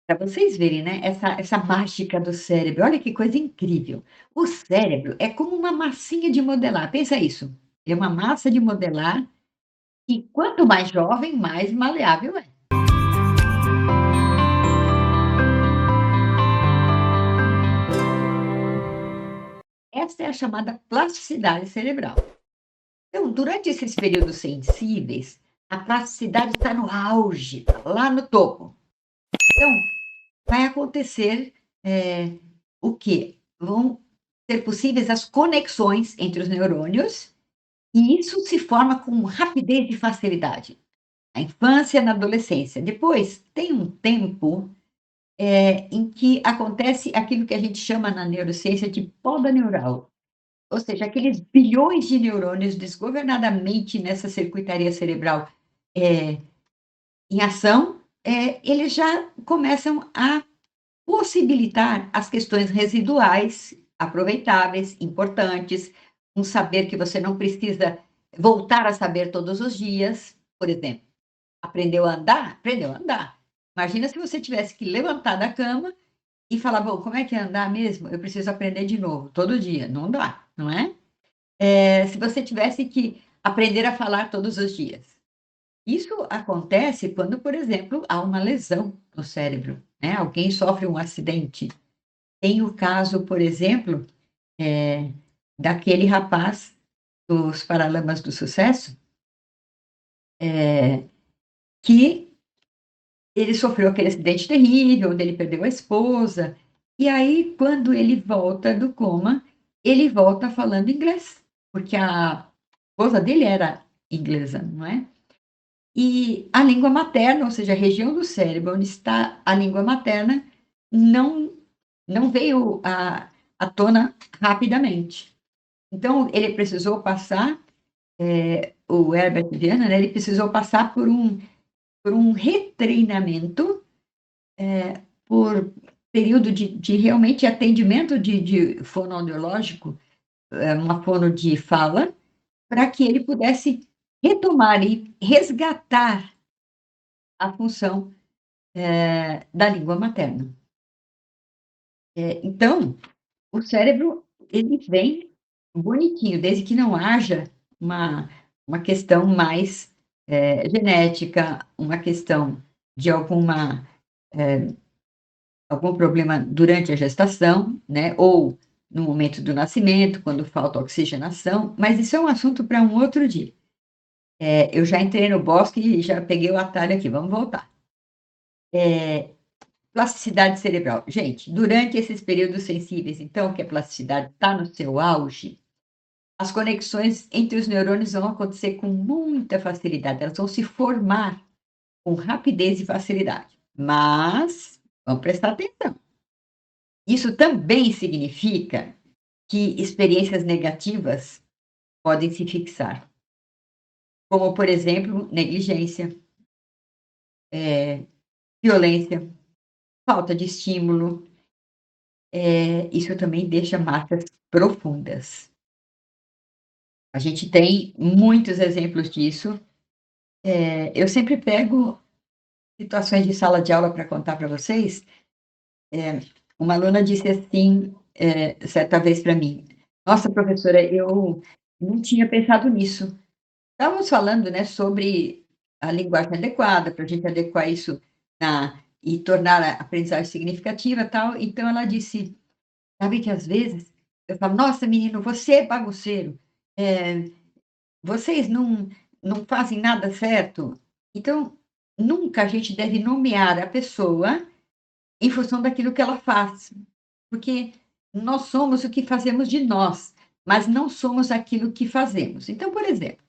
Para vocês verem, né, essa mágica do cérebro, olha que coisa incrível. O cérebro é como uma massinha de modelar, pensa isso, é uma massa de modelar e quanto mais jovem, mais maleável é. Essa é a chamada plasticidade cerebral. Então, durante esses períodos sensíveis, a plasticidade está no auge, tá lá no topo. Então, vai acontecer, o quê? Vão ser possíveis as conexões entre os neurônios, e isso se forma com rapidez e facilidade. Na infância e na adolescência. Depois, tem um tempo, em que acontece aquilo que a gente chama na neurociência de poda neural, ou seja, aqueles bilhões de neurônios desgovernadamente nessa circuitaria cerebral, eh, em ação, eles já começam a possibilitar as questões residuais, aproveitáveis, importantes, um saber que você não precisa voltar a saber todos os dias. Por exemplo, aprendeu a andar? Aprendeu a andar. Imagina se você tivesse que levantar da cama e falar: "Bom, como é que é andar mesmo? Eu preciso aprender de novo, todo dia". Não dá, não é? Se você tivesse que aprender a falar todos os dias. Isso acontece quando, por exemplo, há uma lesão no cérebro, né, alguém sofre um acidente. Tem o caso, por exemplo, eh, daquele rapaz dos Paralamas do Sucesso, eh, que ele sofreu aquele acidente terrível, onde ele perdeu a esposa, e aí quando ele volta do coma, ele volta falando inglês, porque a esposa dele era inglesa, não é? E a língua materna, ou seja, a região do cérebro onde está a língua materna, não não veio à tona rapidamente. Então ele precisou passar, o Herbert Viana, né, ele precisou passar por um retreinamento, por período de realmente atendimento de fonoaudiológico, uma fono de fala, para que ele pudesse retomar e resgatar a função, da língua materna. Então, o cérebro, ele vem bonitinho, desde que não haja uma uma questão mais, genética, uma questão de algum problema durante a gestação, né, ou no momento do nascimento, quando falta oxigenação, mas isso é um assunto para um outro dia. Eu já entrei no bosque e já peguei o atalho aqui, vamos voltar. Eh, Plasticidade cerebral. Gente, durante esses períodos sensíveis, então, que a plasticidade está no seu auge, as conexões entre os neurônios vão acontecer com muita facilidade, elas vão se formar com rapidez e facilidade. Mas, vamos prestar atenção, isso também significa que experiências negativas podem se fixar, como, por exemplo, negligência, violência, falta de estímulo, isso também deixa marcas profundas. A gente tem muitos exemplos disso. Eu sempre pego situações de sala de aula para contar para vocês. Uma aluna disse assim, certa vez para mim: "Nossa, professora, eu não tinha pensado nisso". Estávamos falando, né, sobre a linguagem adequada, para a gente adequar isso na e tornar a aprendizagem significativa, tal. Então ela disse: "Sabe que às vezes eu falo: 'Nossa, menino, você é bagunceiro, eh, vocês não fazem nada certo'". Então, nunca a gente deve nomear a pessoa em função daquilo que ela faz, porque nós somos o que fazemos de nós, mas não somos aquilo que fazemos. Então, por exemplo,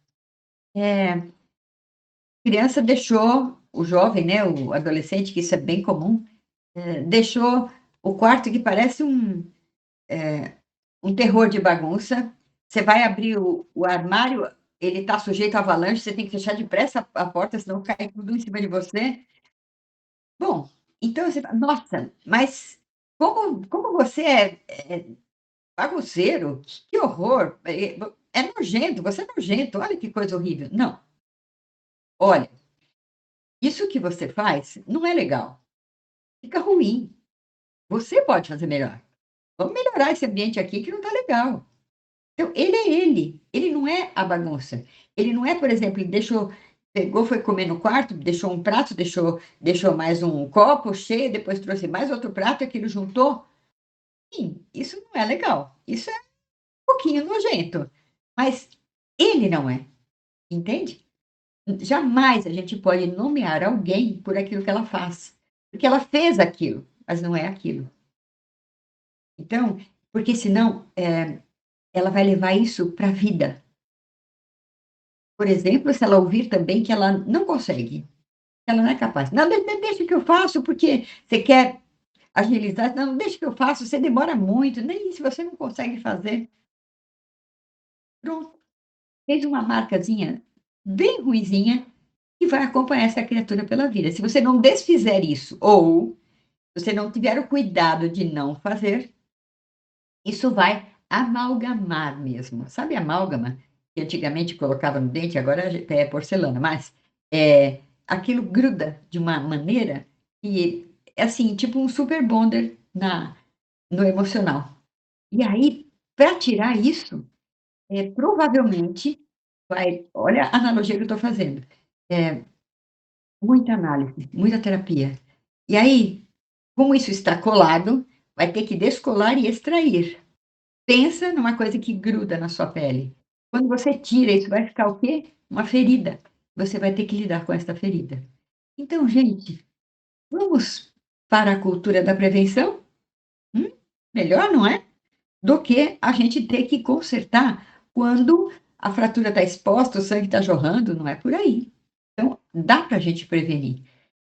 criança deixou o jovem, né, o adolescente, que isso é bem comum, deixou o quarto que parece um terror de bagunça. Você vai abrir o armário, ele está sujeito a avalanche, você tem que fechar depressa a porta, senão cai tudo em cima de você. Bom, então você fala: "Nossa, mas como você é bagunceiro, que horror, é nojento, você é nojento, olha que coisa horrível". Não, olha, isso que você faz não é legal. fica ruim. Você pode fazer melhor. Vamos melhorar esse ambiente aqui que não está legal. Então, ele é ele, ele não é a bagunça. Ele não é, por exemplo, ele deixou pegou, foi comer no quarto, deixou um prato, deixou mais um copo cheio, depois trouxe mais outro prato e aquilo juntou. Sim, isso não é legal. Isso é um pouquinho nojento, mas ele não é, entende? Jamais a gente pode nomear alguém por aquilo que ela faz, porque ela fez aquilo, mas não é aquilo. Então, porque senão, ela vai levar isso para a vida. Por exemplo, se ela ouvir também que ela não consegue, que ela não é capaz. "Não, deixa que eu faço, porque você quer agilizar. Não, deixa que eu faço, você demora muito, nem se você não consegue fazer". Pronto, fez uma marcazinha bem ruinzinha e vai acompanhar essa criatura pela vida. Se você não desfizer isso ou você não tiver o cuidado de não fazer, isso vai amalgamar mesmo. Sabe amálgama? Que antigamente colocava no dente, agora é porcelana, mas, aquilo gruda de uma maneira que é assim, tipo um super bonder no emocional. E aí, para tirar isso, provavelmente olha a analogia que eu estou fazendo, eh, muita análise, muita terapia. E aí, como isso está colado, vai ter que descolar e extrair. Pensa numa coisa que gruda na sua pele. Quando você tira, isso vai ficar o quê? Uma ferida. Você vai ter que lidar com essa ferida. Então, gente, vamos para a cultura da prevenção? Hum? Melhor, não é? Do que a gente ter que consertar quando a fratura está exposta, o sangue está jorrando, não é por aí. Então, dá para a gente prevenir.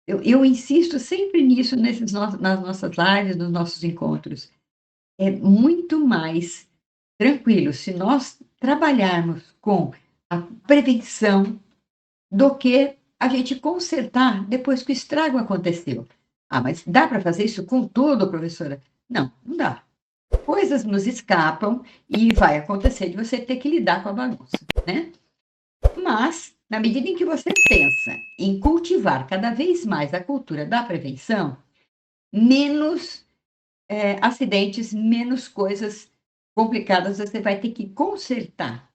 Eu insisto sempre nisso nas nossas lives, nos nossos encontros. É muito mais tranquilo se nós trabalharmos com a prevenção do que a gente consertar depois que o estrago aconteceu. "Ah, mas dá para fazer isso com tudo, professora?". Não, não dá. Coisas nos escapam e vai acontecer de você ter que lidar com a bagunça, né. Mas, na medida em que você pensa em cultivar cada vez mais a cultura da prevenção, menos acidentes, menos coisas complicadas você vai ter que consertar.